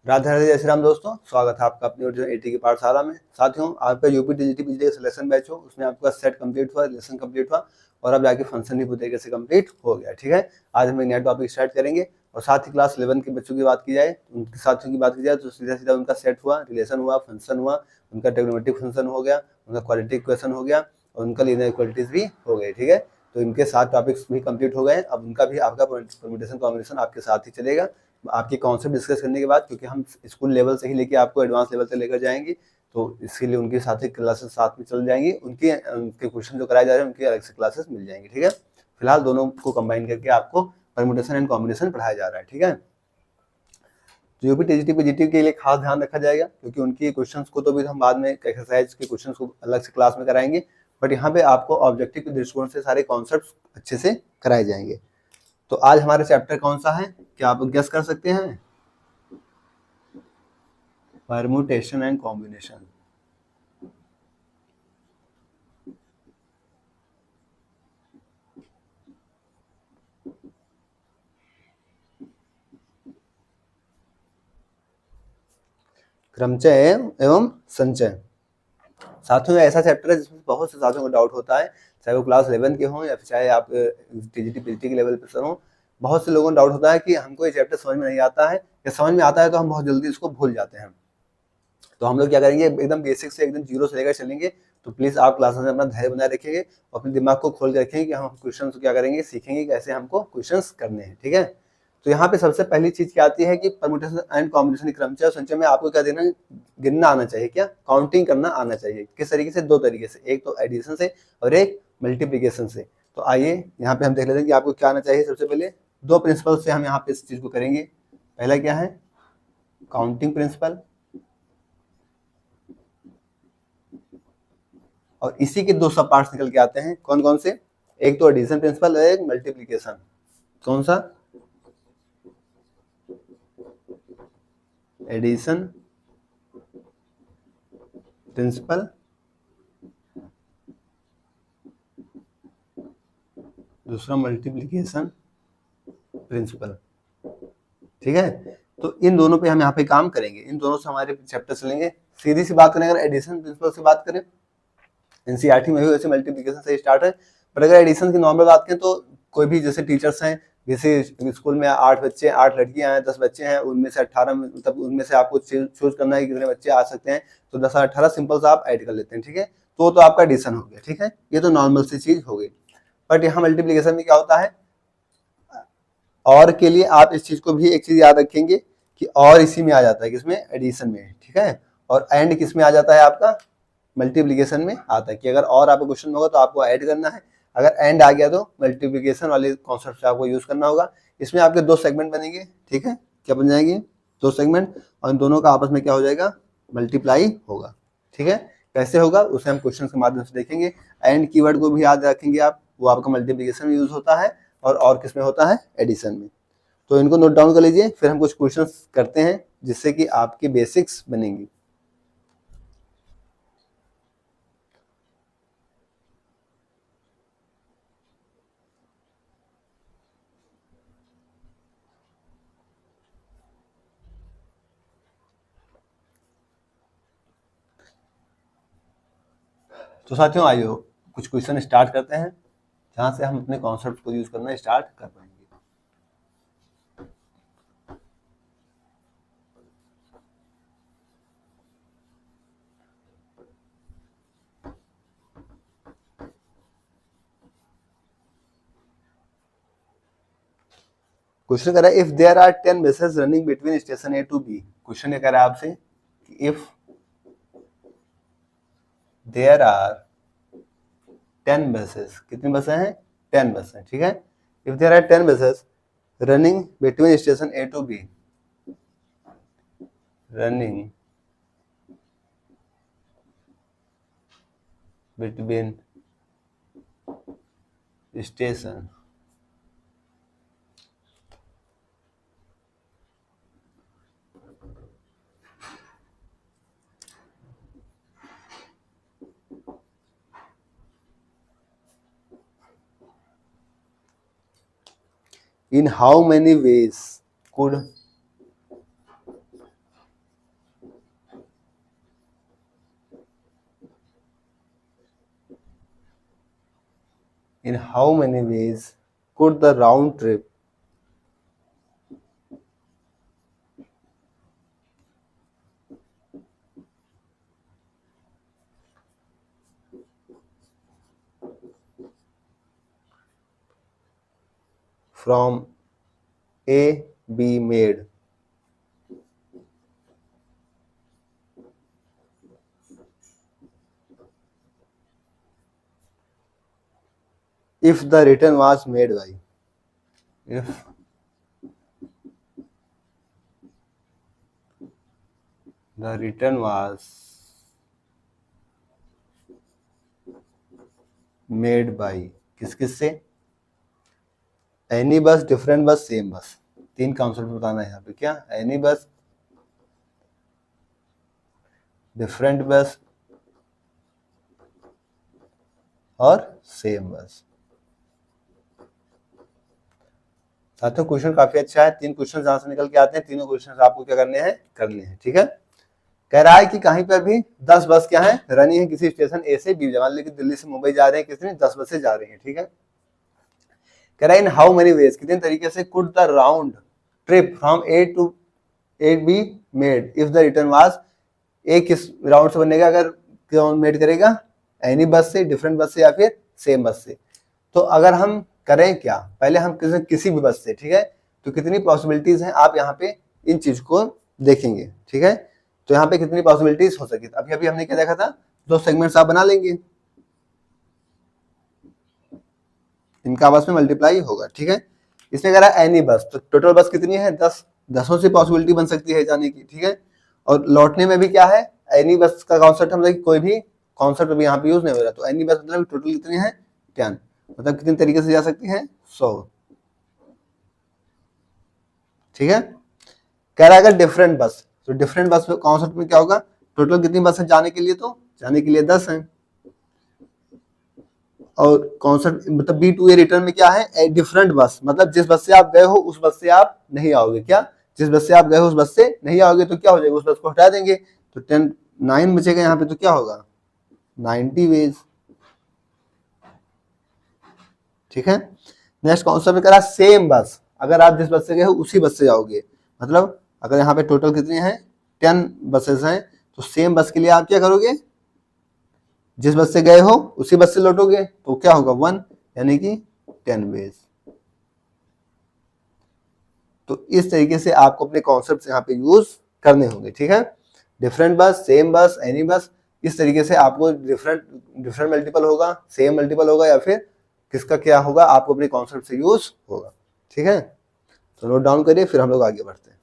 राधे राधे जय श्री राम दोस्तों, स्वागत है आपका अपनी ओरिजिनल एटी की पाठशाला में। साथियों, आपका यूपी टीजीटी पीजी का सिलेक्शन बैच हो, उसमें आपका सेट कंप्लीट हुआ, लेसन कंप्लीट हुआ और अब जाके फंक्शन भी पूरी तरीके से कंप्लीट हो गया। ठीक है, आज हम एक नया टॉपिक स्टार्ट करेंगे और साथ ही क्लास 11 के बच्चों की बात की जाए, उनके साथियों की बात की जाए तो सीधा सीधा उनका सेट हुआ, रिलेशन हुआ, फंक्शन हुआ, उनका ट्रिग्नोमेट्रिक फंक्शन हो गया, उनका क्वाड्रेटिक इक्वेशन हो गया और उनका लीनियर इक्वालिटीज भी हो गए। ठीक है, तो इनके 7 टॉपिक्स भी कंप्लीट हो गए। अब उनका भी आपका परम्यूटेशन कॉम्बिनेशन आपके साथ ही चलेगा आपके कॉन्सेप्ट डिस्कस करने के बाद, क्योंकि हम स्कूल लेवल से ही लेके आपको एडवांस लेवल तक लेकर जाएंगे, तो इसके लिए उनके साथ ही क्लासेस साथ में चल जाएंगी। उनके क्वेश्चन जो कराए जा रहे हैं उनकी अलग से क्लासेस मिल जाएंगी। ठीक है, फिलहाल दोनों को कंबाइन करके आपको परम्यूटेशन एंड कॉम्बिनेशन पढ़ाया जा रहा है। ठीक है, जो भी टीजीटी पीजीटी के लिए खास ध्यान रखा जाएगा, क्योंकि उनकी क्वेश्चंस को तो भी हम बाद में एक्सरसाइज के क्वेश्चंस को अलग से क्लास में कराएंगे, बट यहाँ पे आपको ऑब्जेक्टिव के दृष्टिकोण से सारे कॉन्सेप्ट्स अच्छे से कराए जाएंगे। तो आज हमारा चैप्टर कौन सा है, क्या आप गेस कर सकते हैं? Permutation and combination. क्रमचय एवं संचय। साथियों, ऐसा चैप्टर है जिसमें बहुत से साथियों को डाउट होता है, चाहे वो क्लास 11 के हों या फिर चाहे आप टीजीटी पीजीटी के लेवल पर सर हों। बहुत से लोगों को डाउट होता है कि हमको ये चैप्टर समझ में नहीं आता है, या समझ में आता है तो हम बहुत जल्दी इसको भूल जाते हैं। तो हम लोग क्या करेंगे, एकदम बेसिक से एकदम जीरो से लेकर चलेंगे। तो प्लीज आप क्लासेस में अपना धैर्य बनाए रखिएगा और अपने दिमाग को खोल कर रखेंगे कि हम क्वेश्चन क्या करेंगे, सीखेंगे कैसे हमको क्वेश्चन करने हैं। ठीक है, तो यहाँ पे सबसे पहली चीज क्या आती है कि परम्यूटेशन एंड कॉम्बिनेशन क्रमचय और संचय में आपको क्या देना, गिनना आना चाहिए, क्या काउंटिंग करना आना चाहिए। किस तरीके से? 2 तरीके से, एक तो एडिशन से और एक मल्टीप्लीकेशन से। तो आइए यहाँ पे हम देख लेते हैं कि आपको क्या आना चाहिए। सबसे पहले 2 प्रिंसिपल से हम यहाँ पे इस चीज को करेंगे। पहला क्या है? काउंटिंग प्रिंसिपल, और इसी के 2 सब पार्ट्स निकल के आते हैं। कौन कौन से? एक तो एडिशन प्रिंसिपल और एक मल्टीप्लीकेशन। कौन सा? एडिशन प्रिंसिपल, दूसरा मल्टीप्लीकेशन प्रिंसिपल। ठीक है, तो इन दोनों पे हम यहाँ पे काम करेंगे, इन दोनों से हमारे चैप्टर चलेंगे। सीधी सी बात करें, अगर एडिशन प्रिंसिपल से बात करें, एनसीईआरटी में भी वैसे मल्टीप्लिकेशन से स्टार्ट है, पर अगर एडिशन की नॉर्मल बात करें तो कोई भी जैसे टीचर्स हैं, जैसे स्कूल में 8 बच्चे 8 लड़कियां हैं, 10 बच्चे हैं, उनमें से 18 मतलब उनमें से आपको चूज करना है कि कितने बच्चे आ सकते हैं, तो 10 और 18 सिंपल सा आप ऐड कर लेते हैं। ठीक है, तो आपका एडिशन हो गया। ठीक है, ये तो नॉर्मल सी चीज हो गई। बट यहाँ मल्टीप्लिकेशन में क्या होता है, और के लिए आप इस चीज को भी एक चीज याद रखेंगे कि और इसी में आ जाता है, किसमें? एडिशन में। ठीक है, और एंड किस में आ जाता है? आपका मल्टीप्लिकेशन में आता है कि अगर और आपको क्वेश्चन होगा तो आपको ऐड करना है, अगर एंड आ गया तो मल्टीप्लिकेशन वाले कॉन्सेप्ट से आपको यूज करना होगा। इसमें आपके 2 सेगमेंट बनेंगे। ठीक है, क्या बन जाएंगे? 2 सेगमेंट, और इन दोनों का आपस में क्या हो जाएगा? मल्टीप्लाई होगा। ठीक है, कैसे होगा उसे हम क्वेश्चन के माध्यम से देखेंगे। एंड कीवर्ड को भी याद रखेंगे आप, वो आपका मल्टीप्लिकेशन में यूज होता है और किस में होता है? एडिशन में। तो इनको नोट डाउन कर लीजिए, फिर हम कुछ क्वेश्चंस करते हैं जिससे कि आपकी बेसिक्स बनेंगी। तो साथियों, आइए कुछ क्वेश्चन स्टार्ट करते हैं जहां से हम अपने कॉन्सेप्ट को यूज करना स्टार्ट कर पाएंगे। क्वेश्चन कह रहा है, if there are 10 buses running between station A to B. Question ये कह रहा है आपसे कि इफ देयर आर 10 बसेस, कितनी बसें हैं? 10 बसें। ठीक है, if there are 10 buses running between station A to B, running between station in how many ways could in how many ways could the round trip from A B made? If the return was made by, if the return was made by, किस किस से? Any बस, different बस, same बस। तीन concept बताना है यहाँ पे। क्या? एनी बस, डिफरेंट बस और सेम बस। साथियों क्वेश्चन काफी अच्छा है। तीन क्वेश्चन जहां से निकल के आते हैं, तीनों क्वेश्चन आपको क्या करने हैं? करने हैं। ठीक है। कह रहा है कि कहीं पर भी 10 बस क्या है? रनिंग है किसी स्टेशन ए से बी। मान लीजिए दिल्ली से मुंबई जा रहे हैं, कितनी? 10 बसें जा रही हैं। ठीक है। कह रहा है इन हाउ मेनी वेज, कितने तरीके से could the round trip from A to A B made if the return was. A किस राउंड से बनेगा अगर कौन मेड करेगा? एनी बस से, डिफरेंट बस से या फिर सेम बस से। तो अगर हम करें क्या, पहले हम किसी भी बस से, ठीक है, तो कितनी पॉसिबिलिटीज हैं आप यहाँ पे इन चीज को देखेंगे। ठीक है। तो यहाँ पे कितनी पॉसिबिलिटीज हो सकी? अभी अभी हमने क्या देखा था? दो सेगमेंट्स आप बना लेंगे, इनका आपस में मल्टीप्लाई होगा। ठीक है। इसमें कह रहा है एनी बस, तो टोटल बस कितनी है? 10। 10 से पॉसिबिलिटी बन सकती है जाने की। ठीक है। और लौटने में भी क्या है? एनी बस का कॉन्सेप्ट हम कोई भी कॉन्सेप्ट अभी यहाँ पे यूज नहीं हो रहा। तो एनी बस मतलब टोटल कितनी है? 10। मतलब कितने तरीके से जा सकती है? 100। ठीक है। कह रहा है अगर डिफरेंट बस, तो डिफरेंट बस कॉन्सेप्ट में क्या होगा? टोटल कितनी बस है जाने के लिए? तो जाने के लिए 10 है। और कॉन्सेप्ट मतलब बी टू ए रिटर्न में क्या है? डिफरेंट बस, मतलब जिस बस से आप गए हो उस बस से आप नहीं आओगे। क्या? जिस बस से आप गए हो उस बस से नहीं आओगे, तो क्या हो जाएगा? उस बस को हटा देंगे तो 10 9 बचेगा यहाँ पे। तो क्या होगा? 90 वेज। ठीक है। नेक्स्ट कॉन्सेप्ट में करा सेम बस, अगर आप जिस बस से गए हो उसी बस से जाओगे। मतलब अगर यहाँ पे टोटल कितनी है? 10 बसेस हैं, तो सेम बस के लिए आप क्या करोगे? जिस बस से गए हो उसी बस से लौटोगे, तो क्या होगा? 1, यानी कि 10 वेज। तो इस तरीके से आपको अपने कॉन्सेप्ट यहाँ पे यूज करने होंगे। ठीक है। डिफरेंट बस, सेम बस, एनी बस, इस तरीके से आपको डिफरेंट मल्टीपल होगा, सेम मल्टीपल होगा, या फिर किसका क्या होगा आपको अपने कॉन्सेप्ट से यूज होगा। ठीक है। तो नोट डाउन करिए, फिर हम लोग आगे बढ़ते हैं।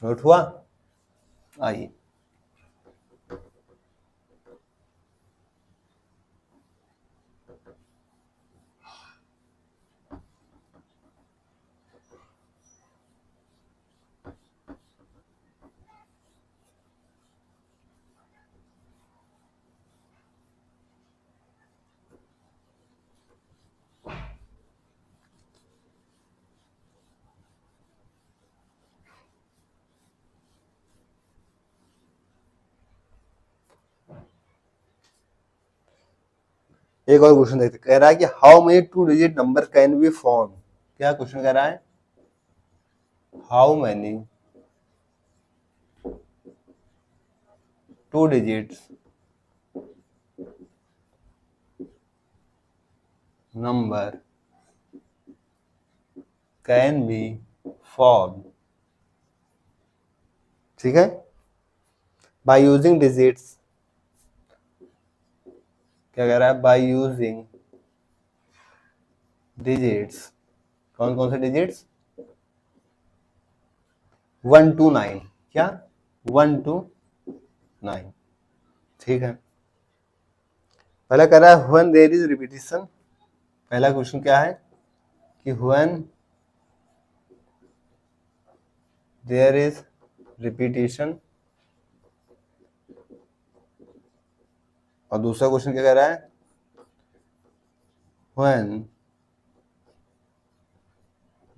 नोट हुआ? आइए। एक और क्वेश्चन देखते, कह रहा है कि how many 2 digit number can be form. क्या क्वेश्चन कह रहा है? How many 2 digits number can be form. ठीक है। बाय यूजिंग डिजिट्स, क्या कह रहा है? By using digits. कौन कौन से डिजिट्स? 1 to 9। क्या? 1 to 9। ठीक है। पहला कह रहा है व्हेन देयर इज रिपीटिशन पहला क्वेश्चन क्या है कि व्हेन देयर इज रिपीटेशन, और दूसरा क्वेश्चन क्या कह रहा है, when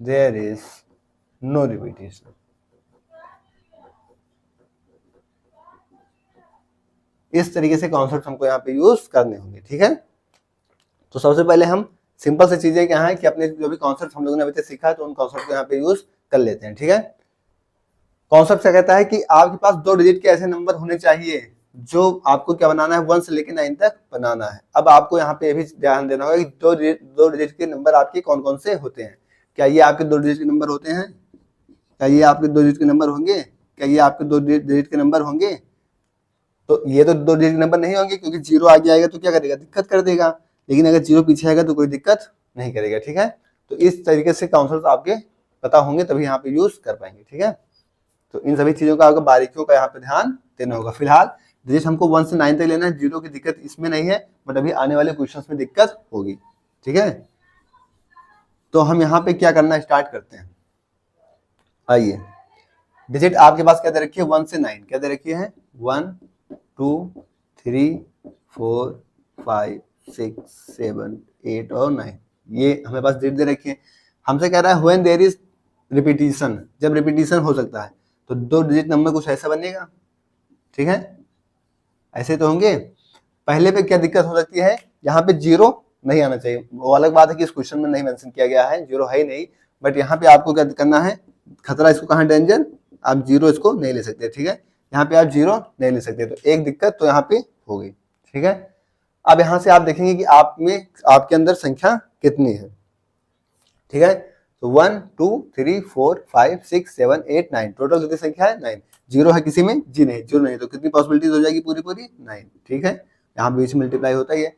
there is no repetition. इस तरीके से कॉन्सेप्ट हमको यहाँ पे यूज करने होंगे, ठीक है। तो सबसे पहले हम सिंपल से चीजें क्या है कि अपने जो भी कॉन्सेप्ट हम लोगों ने अभी तक सीखा है तो उन कॉन्सेप्ट को यहाँ पे यूज कर लेते हैं, ठीक है। कॉन्सेप्ट क्या कहता है कि आपके पास 2 डिजिट के ऐसे नंबर होने चाहिए जो आपको क्या बनाना है, 1 से लेकर 9 तक बनाना है। अब आपको यहाँ पे भी ध्यान देना होगा कि 2 डिजिट के नंबर आपके कौन कौन से होते हैं। क्या ये आपके 2 डिजिट के नंबर होते हैं? क्या ये आपके 2 डिजिट के नंबर होंगे? क्या ये आपके 2 डिजिट के नंबर होंगे? तो ये तो 2 डिजिट के नंबर नहीं होंगे, क्योंकि 0 आगे आएगा तो क्या करेगा, दिक्कत कर देगा। लेकिन अगर 0 पीछे आएगा तो कोई दिक्कत नहीं करेगा, ठीक है। तो इस तरीके से कॉन्सेप्ट आपके पता होंगे तभी यहाँ पे यूज कर पाएंगे, ठीक है। तो इन सभी चीजों का आपको बारीकियों का यहाँ पे ध्यान देना होगा। फिलहाल डिजिट हमको 1 से 9 तक लेना है, 0 की दिक्कत इसमें नहीं है, बट अभी आने वाले क्वेश्चंस में दिक्कत होगी, ठीक है। तो हम यहाँ पे क्या करना स्टार्ट करते हैं। आइए, डिजिट आपके पास क्या दे रखी है, 1 से 9 क्या दे रखी है, 1 2 3 4 5 6 7 8 और 9, ये हमें पास डिजिट दे रखी है। हमसे कह रहा है व्हेन देयर इज रिपीटिशन, जब रिपीटिशन हो सकता है तो 2 डिजिट नंबर कुछ ऐसा बनेगा, ठीक है, ऐसे तो होंगे। पहले पे क्या दिक्कत हो सकती है, यहाँ पे 0 नहीं आना चाहिए। वो अलग बात है कि इस क्वेश्चन में नहीं मेंशन किया गया है, 0 है ही नहीं, बट यहाँ पे आपको क्या करना है, खतरा इसको कहाँ, डेंजर, आप 0 इसको नहीं ले सकते, ठीक है। यहाँ पे आप 0 नहीं ले सकते, तो एक दिक्कत तो यहाँ पे हो गई, ठीक है। अब यहाँ से आप देखेंगे कि आप में आपके अंदर संख्या कितनी है, ठीक है। तो 1 2 3 4 5 6 7 8 9, टोटल कितनी संख्या है, 9। 0 है किसी में, जी नहीं, 0 नहीं, तो कितनी पॉसिबिलिटीज हो जाएगी, पूरी 9, ठीक है। यहाँ बीच मल्टीप्लाई होता ही है।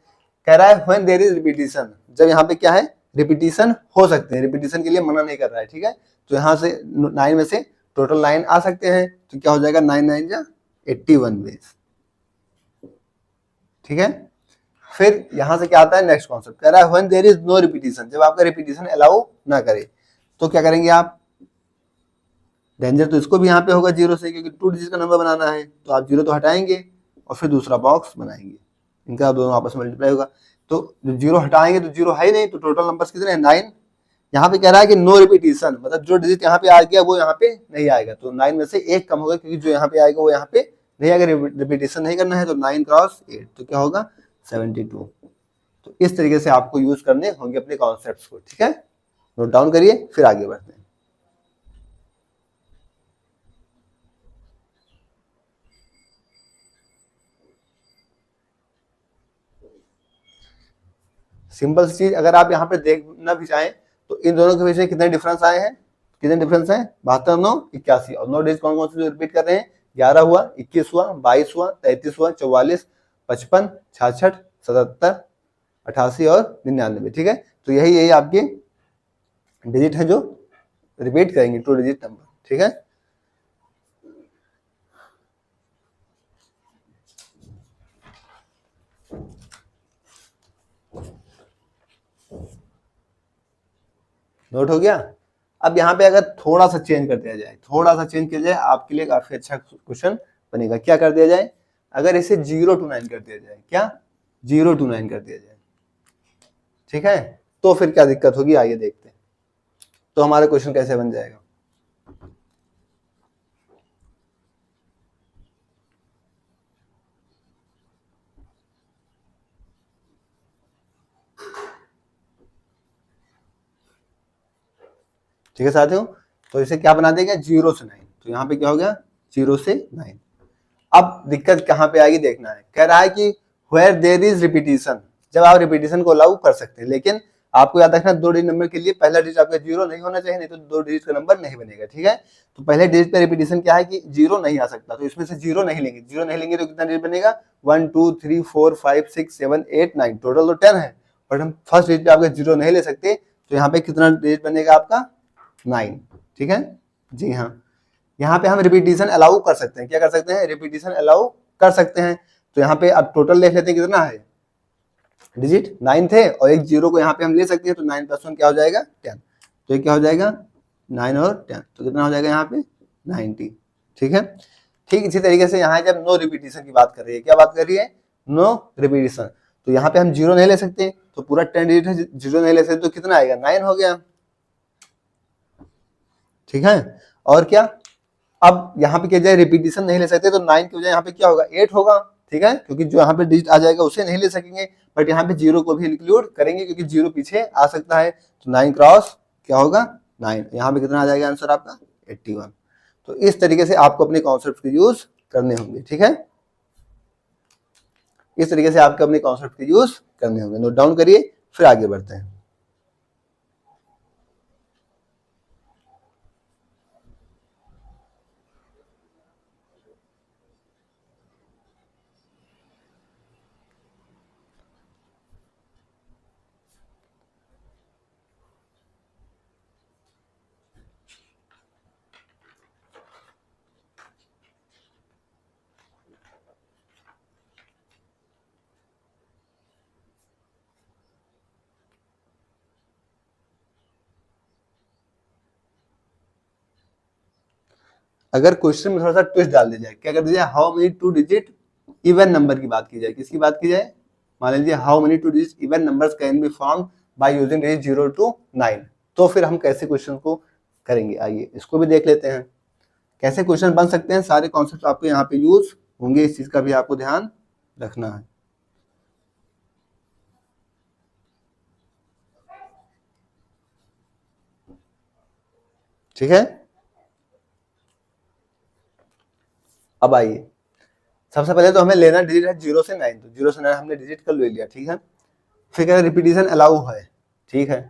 कह रहा है व्हेन देयर इज रिपीटिशन, जब यहाँ पे क्या है, रिपीटिशन हो सकते हैं, रिपीटिशन के लिए मना नहीं कर रहा है, ठीक है। तो यहाँ से 9 में से टोटल 9 आ सकते हैं, तो क्या हो जाएगा, 9 9 जा 81 बेस, ठीक है। फिर यहां से क्या आता है, नेक्स्ट कॉन्सेप्ट कह रहा है when there is no repetition, जब आपका रिपीटिशन अलाउ ना करे तो क्या करेंगे आप, डेंजर तो इसको भी यहाँ पे होगा 0 से, क्योंकि 2 डिजिट का नंबर बनाना है, तो आप 0 तो हटाएंगे और फिर दूसरा बॉक्स बनाएंगे, इनका दोनों आपस में मल्टीप्लाई होगा। तो जब 0 हटाएंगे तो 0 है ही नहीं, तो टोटल नंबर्स कितने हैं, 9। यहाँ पे कह रहा है कि नो रिपीटिशन, मतलब जो डिजिट यहाँ पे आ गया वो यहाँ पे नहीं आएगा, तो 9 में से 1 कम होगा, क्योंकि जो यहाँ पे आएगा वो यहाँ पे नहीं आएगा। रिपीटिशन नहीं करना है तो 9 क्रॉस 8, तो क्या होगा, 72। तो इस तरीके से आपको यूज करने होंगे अपने कॉन्सेप्ट्स को, ठीक है। नोट डाउन करिए, फिर आगे बढ़ते हैं। सिंपल सी चीज अगर आप यहाँ पे देखना भी चाहें तो इन दोनों के बीच में कितने डिफरेंस आए हैं, कितने डिफरेंस हैं, 72 9 81, और 9 डिजिट कौन कौन से जो रिपीट कर रहे हैं, 11 हुआ, 21 हुआ, 22 हुआ, 33 हुआ, 44 55 66 77 88 और 99, ठीक है। तो यही आपके डिजिट है जो रिपीट करेंगे, 2 डिजिट नंबर, ठीक है। नोट हो गया। अब यहाँ पे अगर थोड़ा सा चेंज कर दिया जाए, थोड़ा सा चेंज किया जाए, आपके लिए काफी अच्छा क्वेश्चन बनेगा। क्या कर दिया जाए, अगर इसे 0 to 9 कर दिया जाए, क्या 0 to 9 कर दिया जाए, ठीक है, तो फिर क्या दिक्कत होगी, आइए देखते हैं। तो हमारा क्वेश्चन कैसे बन जाएगा, ठीक है साथियों। तो इसे क्या बना देगा, 0 से 9, तो यहाँ पे क्या हो गया, 0 से 9। अब दिक्कत कहाँ पे आएगी देखना है, कह रहा है कि व्हेयर देयर इज रिपीटिशन, जब आप रिपीटिशन को लागू कर सकते हैं, लेकिन आपको याद रखना 2 डिजिट नंबर के लिए पहला डिजिट आपका 0 नहीं होना चाहिए, नहीं तो 2 डिजिट का नंबर नहीं बनेगा, ठीक है। तो पहले डिजिट पे रिपीटिशन क्या है कि 0 नहीं आ सकता, तो इसमें से 0 नहीं लेंगे, 0 नहीं लेंगे तो कितना डिजिट बनेगा, 1 2 3 4 5 6 7 8 9, टोटल तो 10 है, बट हम फर्स्ट डिजिट पे आपका 0 नहीं ले सकते, तो यहाँ पे कितना डिजिट बनेगा आपका, 9, ठीक है। जी हाँ, यहाँ पे हम रिपीटिशन अलाउ कर सकते हैं, क्या कर सकते हैं, रिपीटिशन अलाउ कर सकते हैं। तो यहाँ पे अब टोटल देख लेते हैं कितना है, डिजिट 9 थे और एक जीरो को यहाँ पे हम ले सकते हैं, तो 9 + 1 क्या हो जाएगा 10। तो ये क्या हो जाएगा 9 और 10, तो कितना हो जाएगा यहाँ पे 90। ठीक है, ठीक इसी तरीके से यहाँ जब नो रिपीटिशन की बात कर रही है, क्या बात कर रही है, नो रिपीटिशन, तो यहाँ पे हम जीरो नहीं ले सकते, तो पूरा 10 डिजिट है, जीरो नहीं ले सकते, तो कितना आएगा 9 हो गया। ठीक है, और क्या, अब यहाँ पे क्या जाए रिपीटिशन नहीं ले सकते, तो 9 की वजह यहाँ पे क्या होगा 8 होगा। ठीक है, क्योंकि जो यहाँ पे डिजिट आ जाएगा उसे नहीं ले सकेंगे, बट यहाँ पे जीरो को भी इंक्लूड करेंगे क्योंकि जीरो पीछे आ सकता है, तो 9 क्रॉस क्या होगा 9, यहाँ पे कितना आ जाएगा आंसर आपका 81। तो इस तरीके से आपको अपने कॉन्सेप्ट के यूज करने होंगे। ठीक है, इस तरीके से आपको अपने कॉन्सेप्ट के यूज करने होंगे, नोट डाउन करिए, फिर आगे बढ़ते हैं। अगर क्वेश्चन में थोड़ा सा ट्विस्ट डाल दिया जाए, क्या कर दिया जाए, how many 2 digit even number की बात की जाए, किसकी बात की जाए, मान लीजिए how many 2 digit even numbers can be form by using digit 0 to 9, तो फिर हम कैसे क्वेश्चन को करेंगे, आइए इसको भी देख लेते हैं, कैसे क्वेश्चन बन सकते हैं। सारे कॉन्सेप्ट आपको यहाँ पे यूज होंगे, इस चीज का भी आपको ध्यान रखना है। ठीक है, अब आइए, सबसे पहले तो हमें लेना डिजिट है 0 से 9, तो 0 से 9 हमने डिजिट कर ले लिया। ठीक है, फिर क्या रिपीटिशन अलाउ है, ठीक है,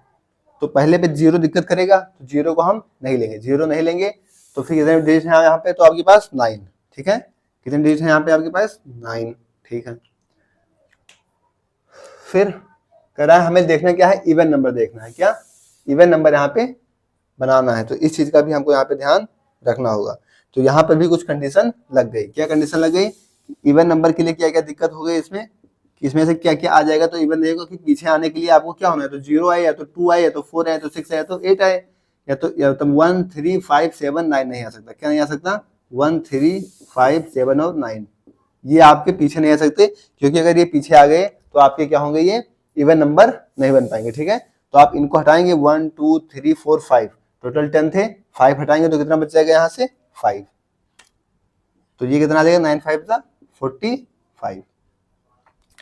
तो पहले पे जीरो दिक्कत करेगा, तो जीरो को हम नहीं लेंगे, जीरो नहीं लेंगे, तो फिर कितने डिजिट है यहाँ पे, तो आपके पास 9। ठीक है, कितने डिजिट है यहाँ पे आपके पास 9। ठीक है, फिर कह रहा है हमें देखना क्या है, इवन नंबर देखना है, क्या इवन नंबर यहाँ पे बनाना है, तो इस चीज का भी हमको यहाँ पे ध्यान रखना होगा। तो यहाँ पर भी कुछ कंडीशन लग गई, क्या कंडीशन लग गई, इवन नंबर के लिए क्या क्या दिक्कत हो गई इसमें, इसमें से क्या क्या आ जाएगा, तो इवन देखो कि पीछे आने के लिए आपको क्या होना है, तो 0 आए, या तो 2 आए, या तो 4 आए, तो 6 आए, तो 8 आए, या तो 1 3 5 7 9 नहीं आ सकता, क्या नहीं आ सकता 1 3 5 7 और 9, ये आपके पीछे नहीं आ सकते, क्योंकि अगर ये पीछे आ गए तो आपके क्या होंगे, ये इवन नंबर नहीं बन पाएंगे। ठीक है, तो आप इनको हटाएंगे, 1 2 3 4 5, टोटल 10 थे, 5 हटाएंगे तो कितना बच जाएगा यहाँ से 5, तो ये कितना आ जाएगा 9 5 था 45।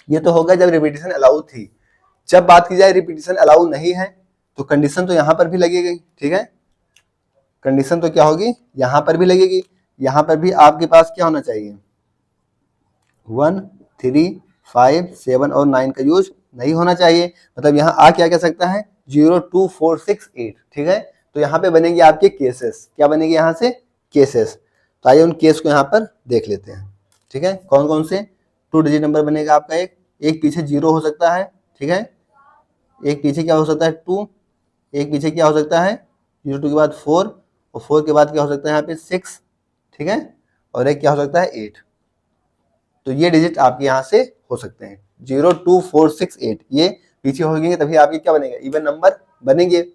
ये तो होगा जब रिपीटिशन अलाउ थी। जब बात की जाए रिपीटिशन अलाउ नहीं है, तो कंडीशन तो यहाँ पर भी लगेगी। ठीक है, कंडीशन तो क्या होगी, यहाँ पर भी लगेगी, यहाँ पर भी आपके पास क्या होना चाहिए 1 3 5 7 और 9 का यूज नहीं होना चाहिए, मतलब यहाँ आ क्या कह सकता है 0 2 4 6 8। ठीक है, तो यहाँ पे बनेंगे आपके केसेस, क्या बनेंगे यहाँ से केसेस, तो आइए उन केस को यहाँ पर देख लेते हैं। ठीक है, कौन कौन से 2 डिजिट नंबर बनेगा आपका, एक पीछे 0 हो सकता है। ठीक है, एक पीछे क्या हो सकता है 2, एक पीछे क्या हो सकता है 0 2 के बाद 4, और 4 के बाद क्या हो सकता है यहाँ पे 6। ठीक है, और एक क्या हो सकता है 8, तो ये डिजिट आपके यहाँ से हो सकते हैं 0 2 4 6 8, ये पीछे हो गए तभी आपके क्या बनेगा इवन नंबर बनेंगे।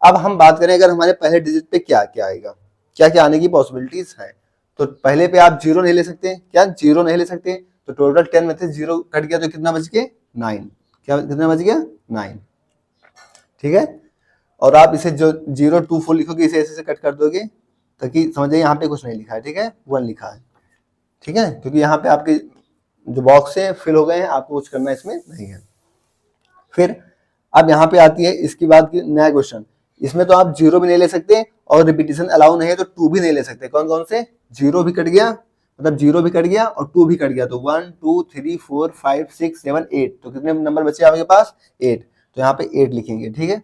अब हम बात करें अगर हमारे पहले डिजिट पे क्या क्या आएगा, क्या क्या आने की पॉसिबिलिटीज है, तो पहले पे आप 0 नहीं ले सकते, क्या 0 नहीं ले सकते, तो टोटल 10 में से 0 कट गया तो कितना बच गया 9, क्या कितना बच गया 9। ठीक है, और आप इसे जो 0 2 4 लिखोगे इसे ऐसे कट कर दोगे, ताकि समझिए यहाँ पे कुछ नहीं लिखा है। ठीक है, 1 लिखा है। ठीक है, क्योंकि यहाँ पे आपके जो बॉक्स है फिल हो गए हैं, आपको कुछ करना इसमें नहीं है। फिर अब यहाँ पे आती है इसकी बात की नया क्वेश्चन, इसमें तो आप 0 भी नहीं ले सकते और रिपीटिशन अलाउ नहीं है तो 2 भी नहीं ले सकते, कौन कौन से 0 भी कट गया, मतलब 0 भी कट गया और 2 भी कट गया, तो 1 2 3 4 5 6 7 8, तो कितने नंबर बचे आपके पास 8, तो यहाँ पे 8 लिखेंगे। ठीक है,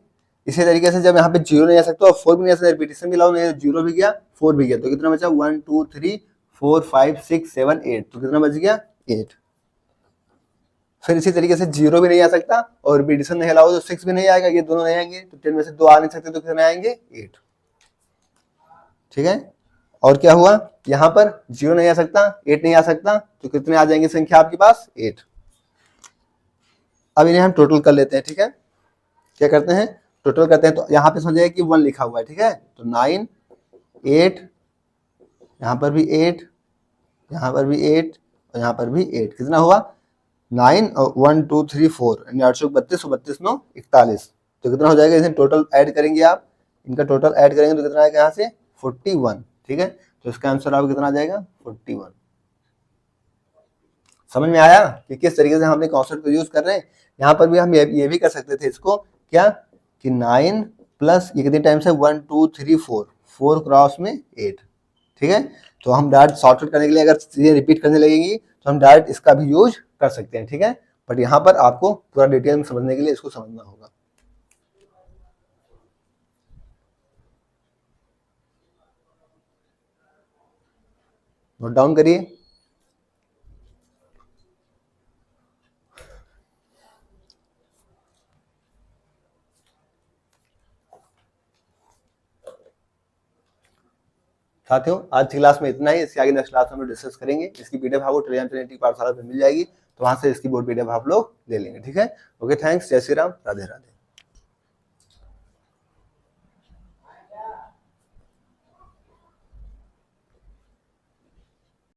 इसी तरीके से जब यहाँ पे 0 नहीं आ सकता और 4 भी नहीं आ सकता, रिपीटिशन भी अलाउ नहीं है, 0 भी गया 4 भी गया, तो कितना बचा 1 2 3 4 5 6 7 8, तो कितना बच गया 8। फिर इसी तरीके से 0 भी नहीं आ सकता और रिपीटिशन नहीं अलाउ, तो 6 भी नहीं आएगा, ये दोनों नहीं आएंगे, तो 10 में से 2 आ नहीं सकते, तो कितने आएंगे 8। ठीक है, और क्या हुआ यहाँ पर 0 नहीं आ सकता 8 नहीं आ सकता, तो कितने आ जाएंगे संख्या आपके पास 8। अब इन्हें हम टोटल कर लेते हैं, ठीक है। क्या करते हैं, टोटल करते हैं। तो यहाँ पे समझिए कि 1 लिखा हुआ है, ठीक है। तो 9 8, यहाँ पर भी 8, यहाँ पर भी 8 और यहाँ पर भी 8, कितना हुआ 9 और 1 2 3 4 यानी 832 और 32 9 41। तो कितना हो जाएगा, इसे टोटल ऐड करेंगे आप, इनका टोटल ऐड करेंगे तो कितना आएगा यहाँ से 41, ठीक है। तो इसका आंसर आपको कितना आ जाएगा 41। समझ में आया कि किस तरीके से हम अपने कॉन्सेप्ट को यूज कर रहे हैं। यहाँ पर भी हम ये भी कर सकते थे इसको, क्या कि 9 प्लस ये कितने टाइम्स है 1 2 3 4, 4 क्रॉस में 8, ठीक है। तो हम डायरेक्ट सॉर्टेड करने के लिए अगर चीजें रिपीट करने लगेंगी तो हम डायरेक्ट इसका भी यूज कर सकते हैं, ठीक है। बट यहाँ पर आपको पूरा डिटेल में समझने के लिए इसको समझना होगा। नोट डाउन करिए। साथियों आज की क्लास में इतना ही, इसके आगे नेक्स्ट क्लास में हम डिस्कस करेंगे। इसकी पीडीएफ आपको टेलीग्राम चैनल पाठशाला पे मिल जाएगी, तो वहां से इसकी बोर्ड पीडीएफ आप लोग ले लेंगे, ठीक है। ओके, थैंक्स, जय श्री राम, राधे राधे।